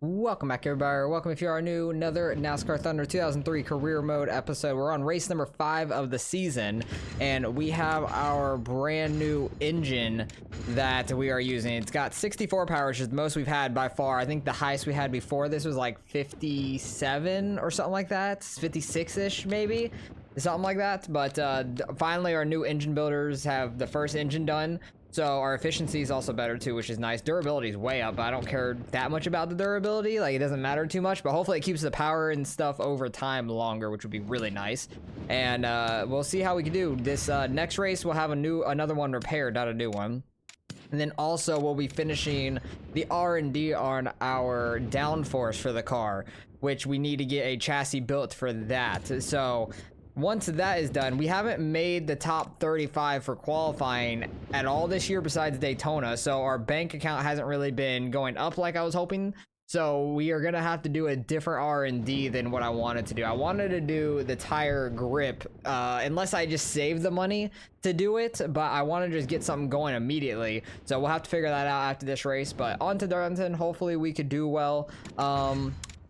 Welcome back, everybody. Welcome if you are new. Another NASCAR Thunder 2003 career mode episode. We're on race number 5 of the season, and we have our brand new engine that we are using. It's got 64 power, which is the most we've had by far. I think the highest we had before this was like 57 or something like that, 56-ish maybe, something like that. But finally, our new engine builders have the first engine done. So our efficiency is also better too, which is nice. Durability is way up. I don't care that much about the durability. Like, it doesn't matter too much, but hopefully it keeps the power and stuff over time longer, which would be really nice. And we'll see how we can do. This next race, we'll have another one repaired, not a new one. And then also we'll be finishing the R&D on our downforce for the car, which we need to get a chassis built for that. So once that is done, we haven't made the top 35 for qualifying at all this year besides Daytona, so our bank account hasn't really been going up like I was hoping. So we are gonna have to do a different R&D than what I wanted to do. I wanted to do the tire grip, unless I just save the money to do it, but I want to just get something going immediately. So we'll have to figure that out after this race. But on to Darlington. Hopefully we could do well.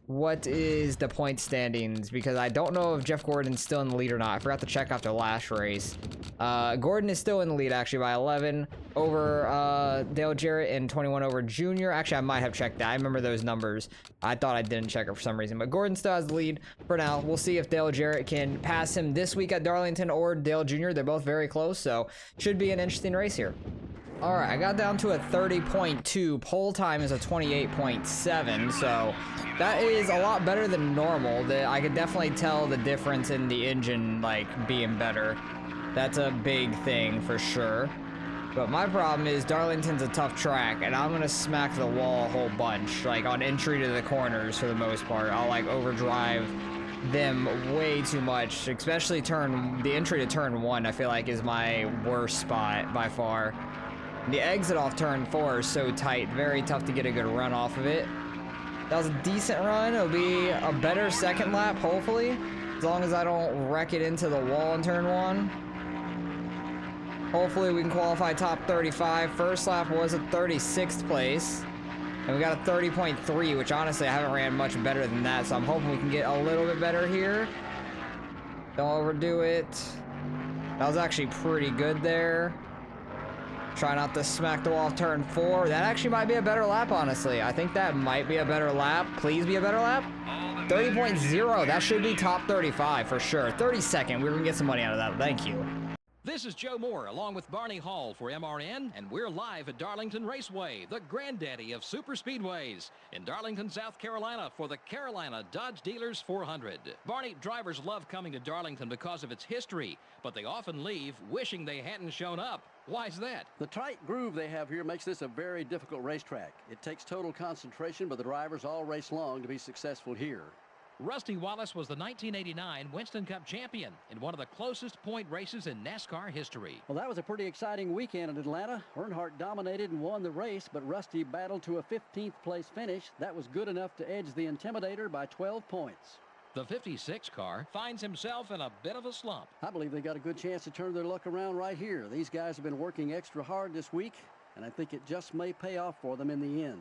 What is the point standings? Because I don't know if Jeff Gordon's still in the lead or not. I forgot to check after last race. Gordon is still in the lead actually by 11 over Dale Jarrett and 21 over Junior. Actually, I might have checked that. I remember those numbers. I thought I didn't check it for some reason, but Gordon still has the lead for now. We'll see if Dale Jarrett can pass him this week at Darlington or Dale Jr. They're both very close, so should be an interesting race here. All right, I got down to a 30.2. Pole time is a 28.7, so that is a lot better than normal. I could definitely tell the difference in the engine, like, being better. That's a big thing for sure. But my problem is Darlington's a tough track, and I'm gonna smack the wall a whole bunch, like on entry to the corners for the most part. I'll like overdrive them way too much, especially the entry to turn 1, I feel like is my worst spot by far. The exit off turn 4 is so tight, very tough to get a good run off of it. That was a decent run. It'll be a better second lap, hopefully, as long as I don't wreck it into the wall in turn 1. Hopefully we can qualify top 35. First lap was a 36th place, and we got a 30.3, which honestly I haven't ran much better than that, so I'm hoping we can get a little bit better here. Don't overdo it. That was actually pretty good there. Try not to smack the wall off turn 4. That actually might be a better lap, honestly. I think that might be a better lap. Please be a better lap. 30.0. That should be top 35 for sure. 32nd. We're going to get some money out of that. Thank you. This is Joe Moore along with Barney Hall for MRN, and we're live at Darlington Raceway, the granddaddy of super speedways, in Darlington, South Carolina for the Carolina Dodge Dealers 400. Barney, drivers love coming to Darlington because of its history, but they often leave wishing they hadn't shown up. Why's that? The tight groove they have here makes this a very difficult racetrack. It takes total concentration, but the drivers all race long to be successful here. Rusty Wallace was the 1989 Winston Cup champion in one of the closest point races in NASCAR history. Well, that was a pretty exciting weekend in Atlanta. Earnhardt dominated and won the race, but Rusty battled to a 15th place finish. That was good enough to edge the Intimidator by 12 points. The 56 car finds himself in a bit of a slump. I believe they got a good chance to turn their luck around right here. These guys have been working extra hard this week, and I think it just may pay off for them in the end.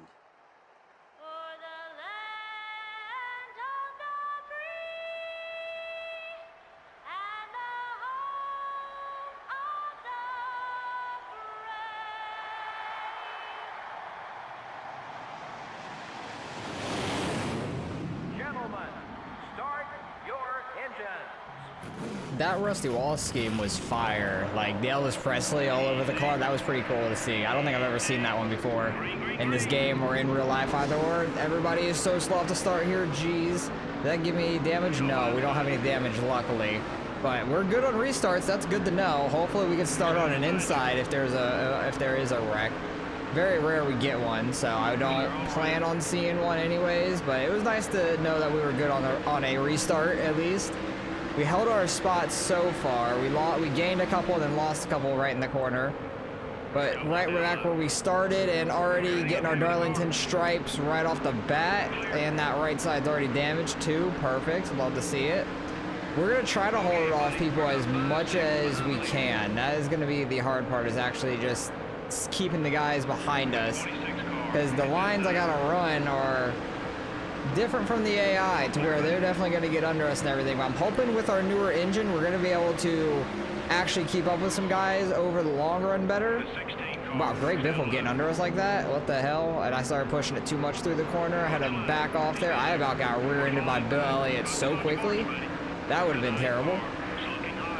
That Rusty Wallace scheme was fire. Like the Elvis Presley all over the car. That was pretty cool to see. I don't think I've ever seen that one before in this game or in real life either. Or everybody is so slow to start here. Jeez. Did that give me damage? No, we don't have any damage, luckily. But we're good on restarts. That's good to know. Hopefully we can start on an inside if there is a wreck. Very rare we get one, so I don't plan on seeing one anyways. But it was nice to know that we were good on a restart at least. We held our spots so far. We gained a couple and then lost a couple right in the corner. But right back where we started and already getting our Darlington stripes right off the bat. And that right side's already damaged too. Perfect. Love to see it. We're going to try to hold off people as much as we can. That is going to be the hard part, is actually just keeping the guys behind us. Because the lines I got to run are different from the AI to where they're definitely going to get under us and everything. But I'm hoping with our newer engine, we're going to be able to actually keep up with some guys over the long run better. Wow, great Biffle getting under us like that. What the hell? And I started pushing it too much through the corner. I had to back off there. I about got rear-ended by Bill Elliott so quickly. That would have been terrible.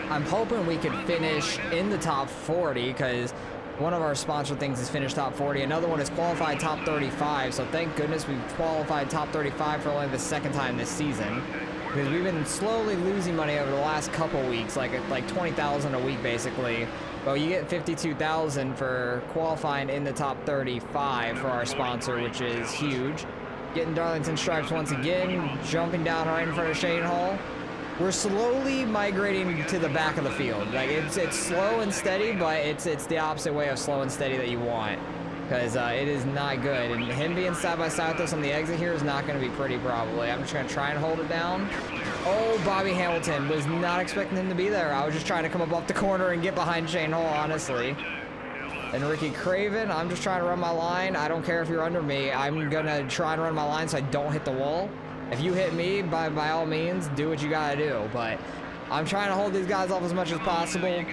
I'm hoping we could finish in the top 40 because one of our sponsor things is finish top 40. Another one is qualified top 35. So thank goodness we've qualified top 35 for only the second time this season. Because we've been slowly losing money over the last couple weeks, like 20,000 a week basically. But you get 52,000 for qualifying in the top 35 for our sponsor, which is huge. Getting Darlington stripes once again, jumping down right in front of Shane Hall. We're slowly migrating to the back of the field. Like it's slow and steady, but it's the opposite way of slow and steady that you want, because it is not good. And him being side by side with us on the exit here is not going to be pretty probably. I'm just going to try and hold it down. Oh, Bobby Hamilton, was not expecting him to be there. I was just trying to come up off the corner and get behind Shane Hall, honestly. And Ricky Craven, I'm just trying to run my line. I don't care if you're under me. I'm going to try and run my line so I don't hit the wall. If you hit me, by all means, do what you got to do. But I'm trying to hold these guys off as much as possible.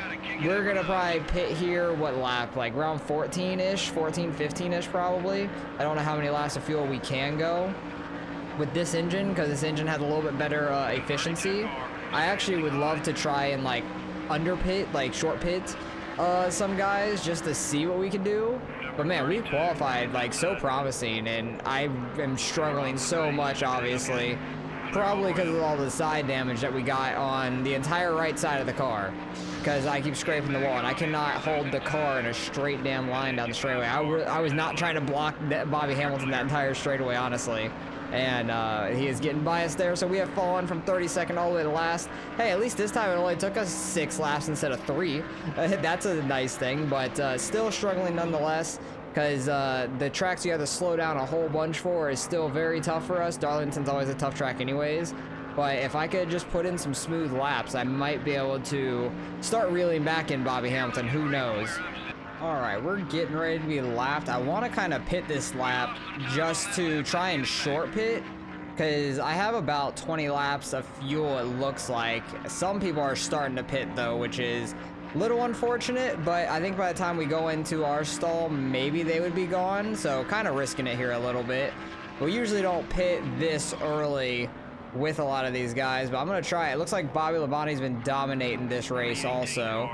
We're going to probably pit here, what lap? Like around 14-ish, 14, 15-ish probably. I don't know how many laps of fuel we can go with this engine, because this engine has a little bit better efficiency. I actually would love to try and like under pit, like short pit some guys just to see what we can do. But man, we qualified like so promising, and I am struggling so much, obviously, probably because of all the side damage that we got on the entire right side of the car, because I keep scraping the wall and I cannot hold the car in a straight damn line down the straightaway. I was not trying to block Bobby Hamilton that entire straightaway, honestly. And he is getting by us there, so we have fallen from 32nd all the way to last. Hey, at least this time it only took us 6 laps instead of 3. That's a nice thing, but still struggling nonetheless, because the tracks you have to slow down a whole bunch for is still very tough for us. Darlington's always a tough track anyways, but if I could just put in some smooth laps, I might be able to start reeling back in Bobby Hamilton. Who knows? All right, we're getting ready to be lapped. I want to kind of pit this lap just to try and short pit, because I have about 20 laps of fuel, it looks like. Some people are starting to pit though, which is a little unfortunate, but I think by the time we go into our stall, maybe they would be gone. So kind of risking it here a little bit. We usually don't pit this early with a lot of these guys, but I'm going to try it. It looks like Bobby Labonte's been dominating this race also.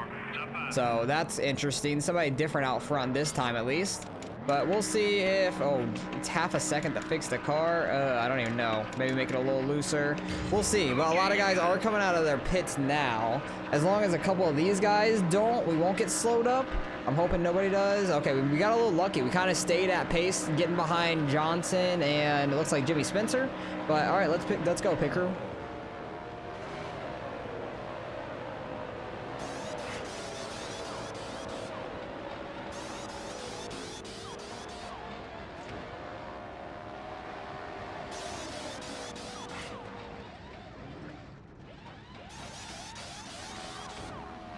So that's interesting. Somebody different out front this time at least. But we'll see if... Oh, it's half a second to fix the car. I don't even know. Maybe make it a little looser. We'll see. But a lot of guys are coming out of their pits now. As long as a couple of these guys don't, we won't get slowed up. I'm hoping nobody does. Okay, we got a little lucky. We kind of stayed at pace, getting behind Johnson and it looks like Jimmy Spencer. But all right, let's go, pit crew.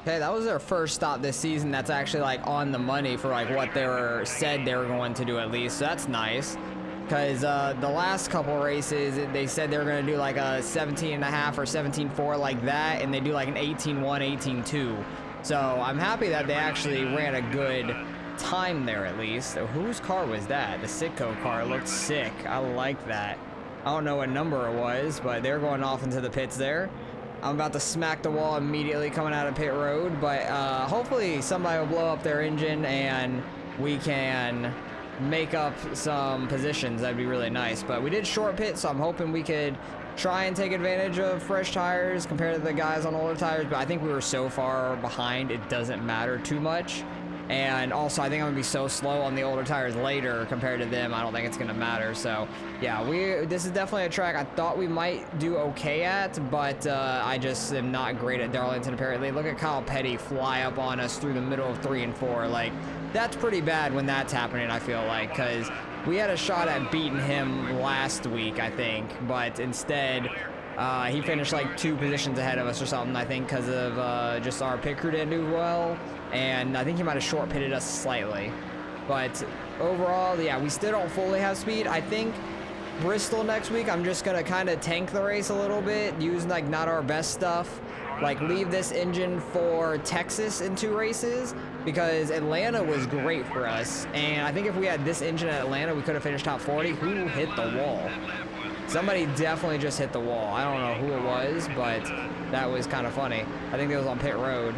Okay, that was their first stop this season that's actually like on the money for like what they said they were going to do at least. So that's nice, because the last couple races they said they were going to do like a 17.5 or 17.4 like that, and they do like an 18.1, 18.2. So I'm happy that they actually ran a good time there at least. So whose car was that? The Sitco car looked sick. I like that. I don't know what number it was, but they're going off into the pits there. I'm about to smack the wall immediately coming out of pit road, but hopefully somebody will blow up their engine and we can make up some positions. That'd be really nice. But we did short pit, so I'm hoping we could try and take advantage of fresh tires compared to the guys on older tires, but I think we were so far behind it doesn't matter too much. And also, I think I'm gonna be so slow on the older tires later compared to them. I don't think it's gonna matter. So, yeah, this is definitely a track I thought we might do okay at, but I just am not great at Darlington apparently. Look at Kyle Petty fly up on us through the middle of 3 and 4. Like, that's pretty bad when that's happening. I feel like, because we had a shot at beating him last week, I think, but instead. He finished like 2 positions ahead of us or something, I think, because of just our pit crew didn't do well. And I think he might have short pitted us slightly. But overall, yeah, we still don't fully have speed. I think Bristol next week, I'm just gonna kind of tank the race a little bit, use like not our best stuff, like leave this engine for Texas in 2 races, because Atlanta was great for us, and I think if we had this engine at Atlanta, we could have finished top 40. Who hit the wall? Somebody definitely just hit the wall. I don't know who it was, but that was kind of funny. I think it was on pit road.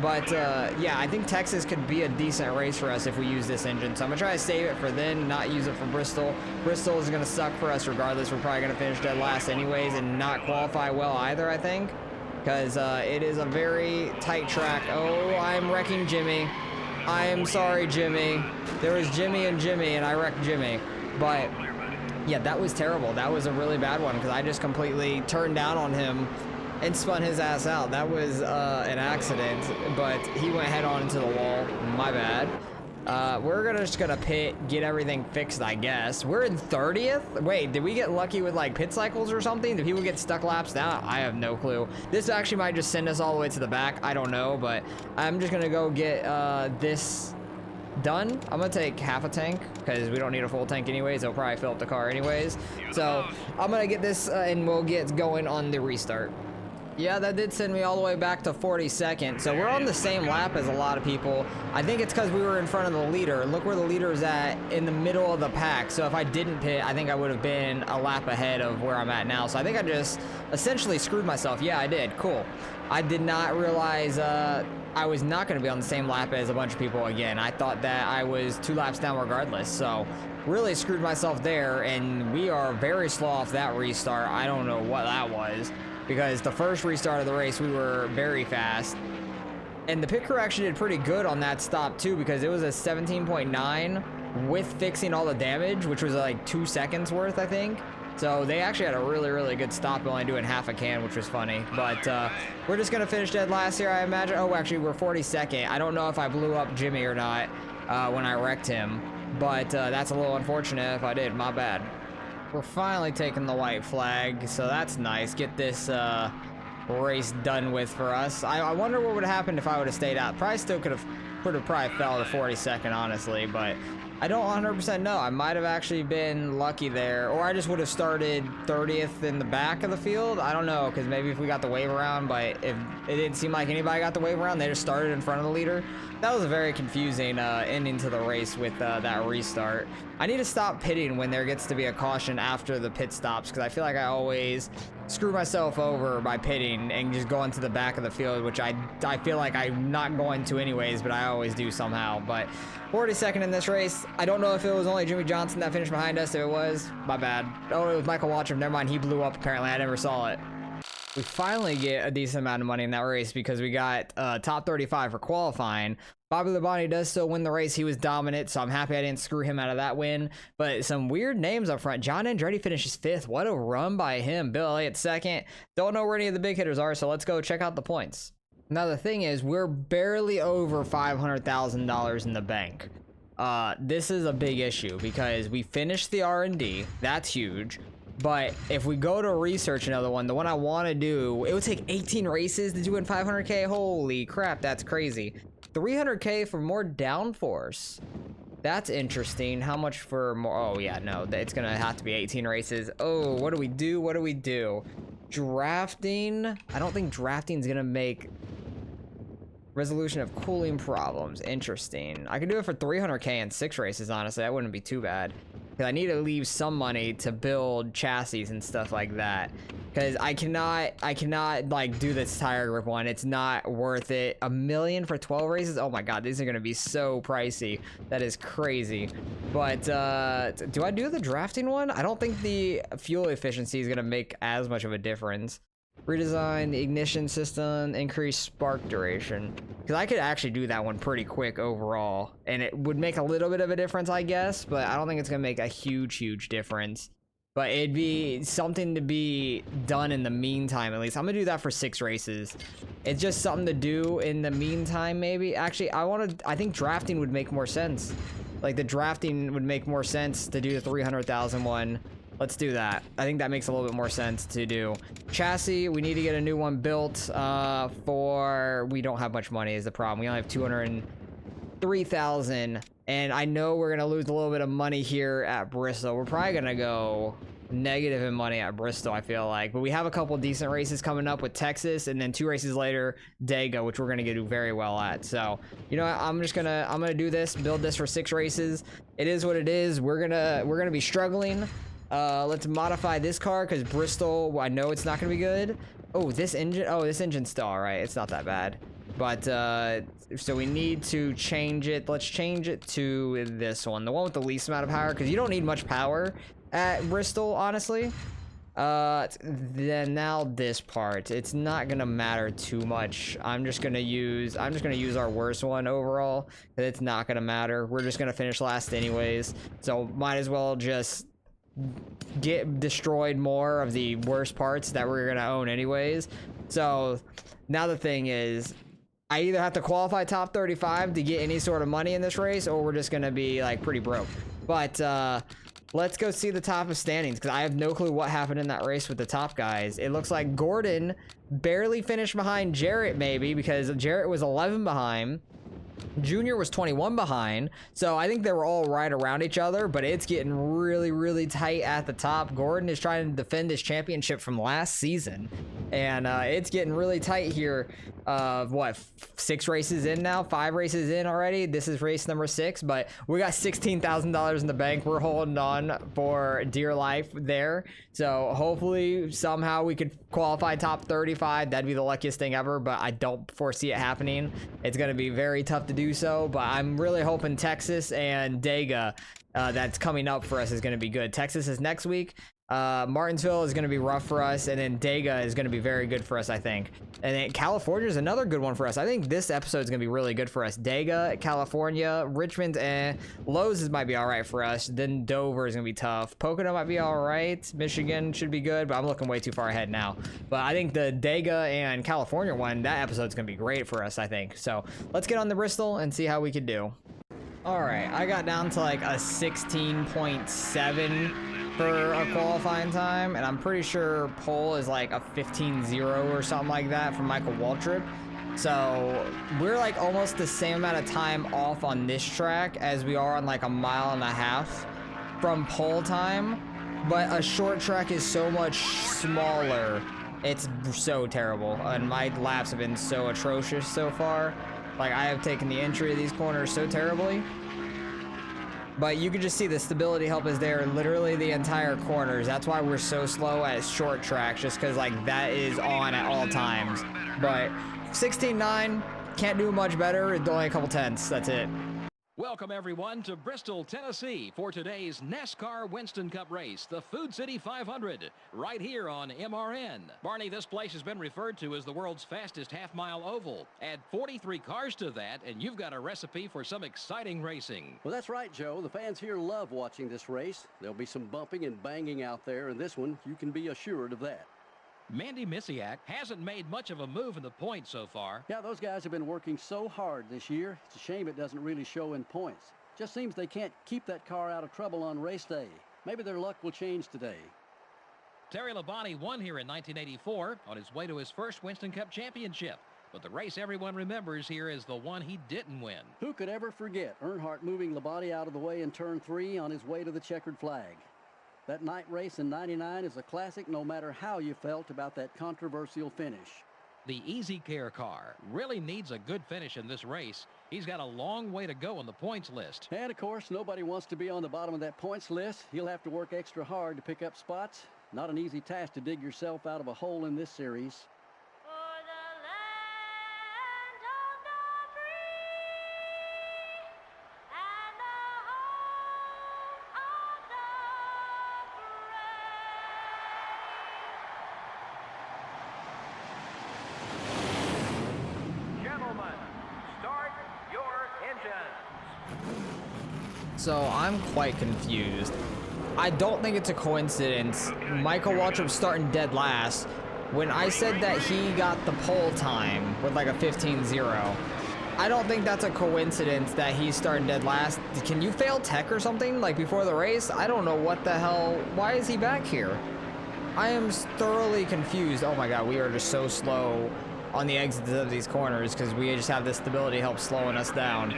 But yeah, I think Texas could be a decent race for us if we use this engine. So I'm gonna try to save it for then, not use it for Bristol. Bristol is gonna suck for us regardless. We're probably gonna finish dead last anyways and not qualify well either, I think. Because it is a very tight track. Oh, I'm wrecking Jimmy. I am sorry, Jimmy. There was Jimmy and I wrecked Jimmy. But yeah, that was terrible. That was a really bad one because I just completely turned down on him and spun his ass out. That was an accident, but he went head on into the wall. My bad. We're just gonna pit, get everything fixed, I guess. We're in 30th? Wait, did we get lucky with like pit cycles or something? Did people get stuck laps now? I have no clue. This actually might just send us all the way to the back. I don't know, but I'm just gonna go get this done. I'm gonna take half a tank because we don't need a full tank anyways. They'll probably fill up the car anyways. So I'm gonna get this and we'll get going on the restart. Yeah, that did send me all the way back to 42nd. So we're on the same lap as a lot of people. I think it's because we were in front of the leader. Look where the leader is at, in the middle of the pack. So if I didn't pit, I think I would have been a lap ahead of where I'm at now. So I think I just essentially screwed myself. Yeah, I did. Cool. I did not realize I was not going to be on the same lap as a bunch of people again. I thought that I was 2 laps down regardless. So really screwed myself there. And we are very slow off that restart. I don't know what that was, because the first restart of the race, we were very fast. And the pit crew actually did pretty good on that stop too, because it was a 17.9 with fixing all the damage, which was like 2 seconds worth, I think. So they actually had a really, really good stop, only doing half a can, which was funny. But we're just gonna finish dead last here, I imagine. Oh, actually, we're 42nd. I don't know if I blew up Jimmy or not when I wrecked him, but that's a little unfortunate if I did, my bad. We're finally taking the white flag, so that's nice. Get this race done with for us. I wonder what would have happened if I would have stayed out. Probably still could have probably fell to 42nd, honestly, but I don't 100% know. I might have actually been lucky there, or I just would have started 30th in the back of the field. I don't know, because maybe if we got the wave around, but if it didn't seem like anybody got the wave around, they just started in front of the leader. That was a very confusing ending to the race with that restart. I need to stop pitting when there gets to be a caution after the pit stops, because I feel like I always screw myself over by pitting and just going to the back of the field, which I feel like I'm not going to anyways, but I always do somehow. But 42nd in this race. I don't know if it was only Jimmy Johnson that finished behind us. If it was, my bad. Oh, it was Michael Watcham. Never mind, he blew up apparently. I never saw it. We finally get a decent amount of money in that race because we got top 35 for qualifying. Bobby Labonte does still win the race. He was dominant, so I'm happy I didn't screw him out of that win. But some weird names up front. John Andretti finishes 5th. What a run by him. Bill Elliott 2nd. Don't know where any of the big hitters are, so let's go check out the points. Now, the thing is, we're barely over $500,000 in the bank. This is a big issue because we finished the R&D. That's huge. But if we go to research another one, the one I want to do, it would take 18 races to do in 500K. Holy crap, that's crazy. 300K for more downforce. That's interesting. How much for more? Oh, yeah, no, it's going to have to be 18 races. Oh, what do we do? What do we do? Drafting. I don't think drafting is going to make resolution of cooling problems. Interesting. I could do it for 300K in 6 races, honestly. That wouldn't be too bad. Because I need to leave some money to build chassis and stuff like that. Because I cannot like do this tire grip one. It's not worth it. $1 million for 12 races? Oh my god, these are gonna be so pricey. That is crazy. But do I do the drafting one? I don't think the fuel efficiency is gonna make as much of a difference. Redesign the ignition system, increase spark duration. Because I could actually do that one pretty quick overall. And it would make a little bit of a difference, I guess. But I don't think it's going to make a huge difference. But it'd be something to be done in the meantime, at least. I'm going to do that for 6 races. It's just something to do in the meantime, maybe. Actually, I think drafting would make more sense. Like, the drafting would make more sense to do the 300,000 one. Let's do that. I think that makes a little bit more sense to do. Chassis, we need to get a new one built we don't have much money is the problem. We only have 203,000 And I know we're going to lose a little bit of money here at Bristol. We're probably going to go negative in money at Bristol, I feel like. But we have a couple decent races coming up with Texas, and then 2 races later, Dago, which we're going to do very well at. So, you know what? I'm going to do this, build this for 6 races. It is what it is. We're going to be struggling. Let's modify this car because Bristol, well, I know it's not going to be good. Oh, this engine's still all right. It's not that bad. But, so we need to change it. Let's change it to this one. The one with the least amount of power, because you don't need much power at Bristol, honestly. Then now this part. It's not going to matter too much. I'm just going to use our worst one overall, because it's not going to matter. We're just going to finish last anyways. So might as well just get destroyed more of the worst parts that we're going to own anyways. So now the thing is, I either have to qualify top 35 to get any sort of money in this race, or we're just going to be like pretty broke. But let's go see the top of standings, because I have no clue what happened in that race with the top guys. It looks like Gordon barely finished behind Jarrett, maybe, because Jarrett was 11 behind. Junior was 21 behind, so I think they were all right around each other, but it's getting really, really tight at the top. Gordon is trying to defend his championship from last season, and it's getting really tight here. What, 6 races in now? 5 races in already? This is race number 6, but we got $16,000 in the bank. We're holding on for dear life there, so hopefully somehow we could qualify top 35. That'd be the luckiest thing ever, but I don't foresee it happening. It's going to be very tough to do so, but I'm really hoping Texas and Daga that's coming up for us is going to be good. Texas is next week. Martinsville is going to be rough for us, and then Daga is going to be very good for us, I think. And then California is another good one for us. I think this episode is going to be really good for us. Daga, California, Richmond, and Lowe's might be all right for us. Then Dover is going to be tough. Pocono might be all right. Michigan should be good, but I'm looking way too far ahead now. But I think the Daga and California one, that episode is going to be great for us, I think. So let's get on the Bristol and see how we can do. All right, I got down to like a 16.7 for a qualifying time, and I'm pretty sure pole is like a 15.0 or something like that for Michael Waltrip. So we're like almost the same amount of time off on this track as we are on like a mile and a half from pole time, but a short track is so much smaller. It's so terrible, and my laps have been so atrocious so far. Like, I have taken the entry of these corners so terribly. But you can just see the stability help is there literally the entire corners. That's why we're so slow at short tracks, just because like that is on at all times. But 16.9, can't do much better. It's only a couple tenths. That's it. Welcome, everyone, to Bristol, Tennessee for today's NASCAR Winston Cup race, the Food City 500, right here on MRN. Barney, this place has been referred to as the world's fastest half-mile oval. Add 43 cars to that, and you've got a recipe for some exciting racing. Well, that's right, Joe. The fans here love watching this race. There'll be some bumping and banging out there, and this one, you can be assured of that. Mandy Misiak hasn't made much of a move in the points so far. Yeah, those guys have been working so hard this year. It's a shame it doesn't really show in points. Just seems they can't keep that car out of trouble on race day. Maybe their luck will change today. Terry Labonte won here in 1984 on his way to his first Winston Cup championship. But the race everyone remembers here is the one he didn't win. Who could ever forget Earnhardt moving Labonte out of the way in turn 3 on his way to the checkered flag? That night race in '99 is a classic no matter how you felt about that controversial finish. The Easy Care car really needs a good finish in this race. He's got a long way to go on the points list. And, of course, nobody wants to be on the bottom of that points list. He'll have to work extra hard to pick up spots. Not an easy task to dig yourself out of a hole in this series. So I'm quite confused. I don't think it's a coincidence Michael Waltrip starting dead last when I said that he got the pole time with like a 15.0. I don't think that's a coincidence that he's starting dead last. Can you fail tech or something like before the race? I don't know what the hell. Why is he back here? I am thoroughly confused. Oh my god, we are just so slow on the exits of these corners because we just have this stability help slowing us down.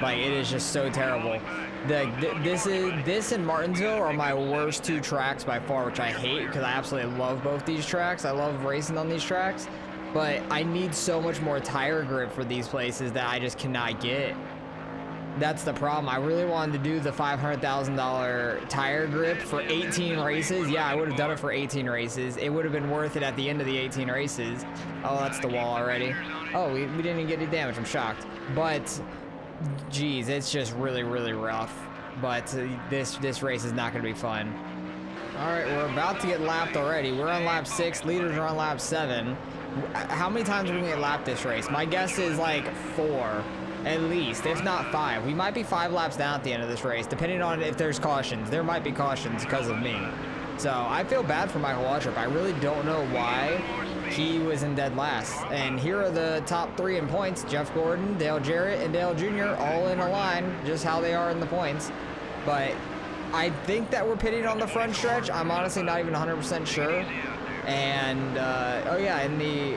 Like, it is just so terrible. This and Martinsville are my worst two tracks by far, which I hate because I absolutely love both these tracks. I love racing on these tracks, but I need so much more tire grip for these places that I just cannot get. That's the problem. I really wanted to do the $500,000 tire grip for 18 races. Yeah, I would have done it for 18 races. It would have been worth it at the end of the 18 races. Oh, that's the wall already. Oh, we didn't even get any damage. I'm shocked. But, geez, it's just really, really rough. But this race is not going to be fun. All right, we're about to get lapped already. We're on lap 6. Leaders are on lap 7. How many times are we going to get lapped this race? My guess is like 4. At least, if not 5. We might be 5 laps down at the end of this race, depending on if there's cautions. There might be cautions because of me. So I feel bad for Michael Waltrip. I really don't know why he was in dead last. And here are the top 3 in points. Jeff Gordon, Dale Jarrett, and Dale Jr. all in a line, just how they are in the points. But I think that we're pitting on the front stretch. I'm honestly not even 100% sure. And, oh yeah, in the...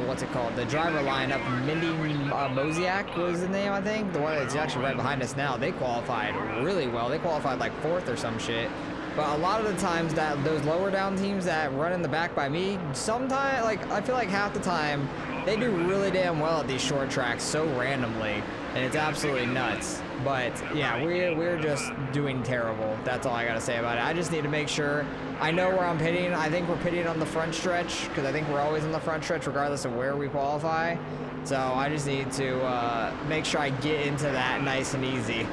what's it called? The driver lineup, Mindy Mosiak was the name, I think. The one that's actually right behind us now. They qualified really well. They qualified like 4th or some shit. But a lot of the times that those lower down teams that run in the back by me, sometimes, like, I feel like half the time, they do really damn well at these short tracks so randomly. And it's absolutely nuts. But yeah, we're just doing terrible. That's all I gotta say about it. I just need to make sure I know where I'm pitting. I think we're pitting on the front stretch because I think we're always on the front stretch regardless of where we qualify. So I just need to make sure I get into that nice and easy.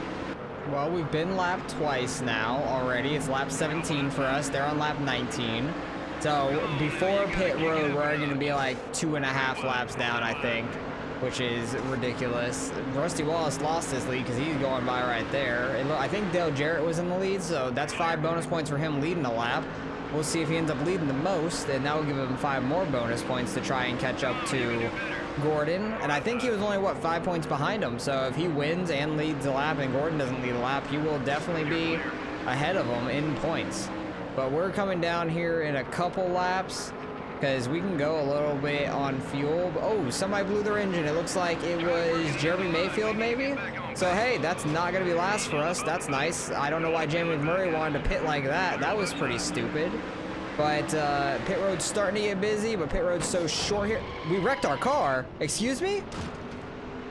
Well, we've been lapped twice now already. It's lap 17 for us. They're on lap 19. So before pit road, we're going to be like 2.5 laps down, I think, which is ridiculous. Rusty Wallace lost his lead because he's going by right there. And look, I think Dale Jarrett was in the lead, so that's 5 bonus points for him leading the lap. We'll see if he ends up leading the most, and that will give him 5 more bonus points to try and catch up to Gordon. And I think he was only, what, 5 points behind him. So if he wins and leads the lap and Gordon doesn't lead the lap, he will definitely be ahead of him in points. But we're coming down here in a couple laps because we can go a little bit on fuel. Oh, somebody blew their engine. It looks like it was Jeremy Mayfield, maybe? So, hey, that's not going to be last for us. That's nice. I don't know why Jamie McMurray wanted to pit like that. That was pretty stupid. But pit road's starting to get busy, but pit road's so short here. We wrecked our car. Excuse me?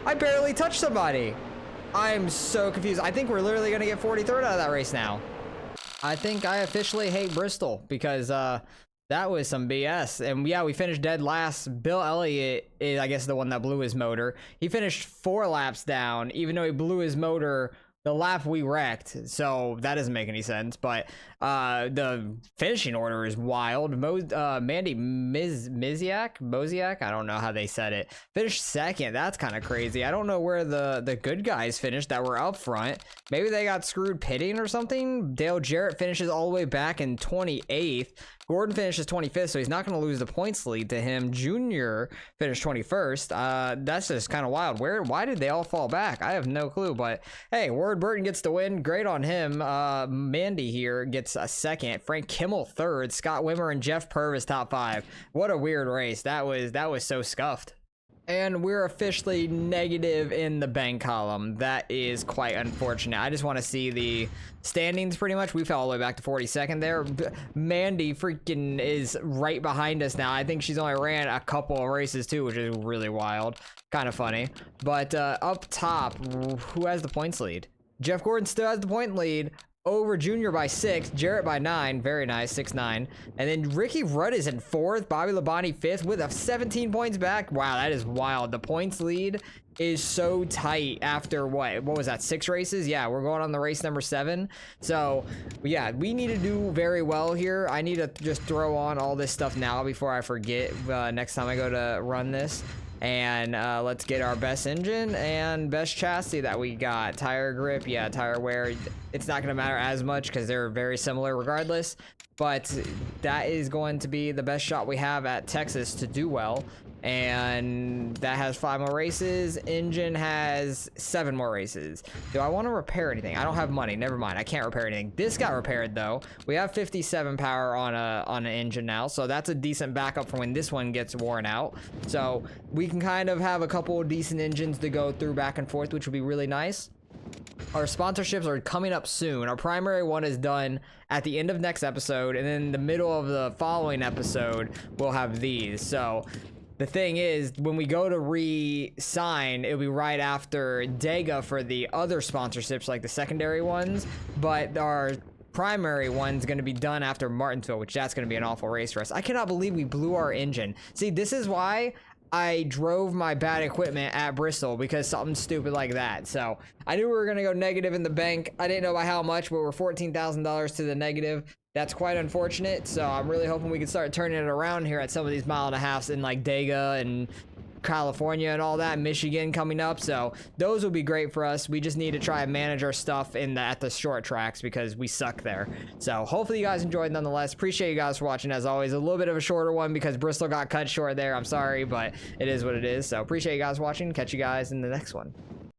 I barely touched somebody. I'm so confused. I think we're literally going to get 43rd out of that race now. I think I officially hate Bristol because that was some BS. And yeah, we finished dead last. Bill Elliott is, I guess, the one that blew his motor. He finished 4 laps down, even though he blew his motor the lap we wrecked. So that doesn't make any sense. But the finishing order is wild. Mandy Mosiak, I don't know how they said it, finished 2nd. That's kind of crazy. I don't know where the good guys finished that were up front. Maybe they got screwed pitting or something. Dale Jarrett finishes all the way back in 28th. Gordon finishes 25th, so he's not going to lose the points lead to him. Junior finished 21st. That's just kind of wild. Why did they all fall back? I have no clue, but hey, Ward Burton gets the win. Great on him. Mandy here gets a 2nd. Frank Kimmel 3rd. Scott Wimmer and Jeff Purvis top 5. What a weird race. That was so scuffed. And we're officially negative in the bank column. That is quite unfortunate. I just want to see the standings pretty much. We fell all the way back to 42nd there. Mandy freaking is right behind us now. I think she's only ran a couple of races too, which is really wild. Kind of funny. But up top, who has the points lead? Jeff Gordon still has the point lead. Over Junior by 6, Jarrett by 9, very nice, 6-9. And then Ricky Rudd is in 4th, Bobby Labonte 5th with a 17 points back. Wow, that is wild. The points lead is so tight after what was that, 6 races? Yeah, we're going on the race number 7. So yeah, we need to do very well here. I need to just throw on all this stuff now before I forget next time I go to run this. And let's get our best engine and best chassis that we got. Tire grip, yeah, tire wear. It's not going to matter as much because they're very similar regardless. But that is going to be the best shot we have at Texas to do well. and that has 5 more races. Engine has 7 more races. Do I want to repair anything? I don't have money. Never mind. I can't repair anything. This got repaired though. We have 57 power on an engine now, so that's a decent backup for when this one gets worn out. So we can kind of have a couple of decent engines to go through back and forth, which would be really nice. Our sponsorships are coming up soon. Our primary one is done at the end of next episode, and then the middle of the following episode we'll have these. So the thing is, when we go to re-sign, it'll be right after Dega for the other sponsorships, like the secondary ones, but our primary one's going to be done after Martinsville, which that's going to be an awful race for us. I cannot believe we blew our engine. See, this is why I drove my bad equipment at Bristol, because something stupid like that. So I knew we were going to go negative in the bank. I didn't know by how much, but we're $14,000 to the negative. That's quite unfortunate. So I'm really hoping we can start turning it around here at some of these 1.5 miles in like Dega and California and all that, Michigan coming up. So those will be great for us. We just need to try and manage our stuff at the short tracks, because we suck there. So hopefully you guys enjoyed nonetheless. Appreciate you guys for watching. As always, a little bit of a shorter one because Bristol got cut short there. I'm sorry, but it is what it is. So appreciate you guys watching. Catch you guys in the next one.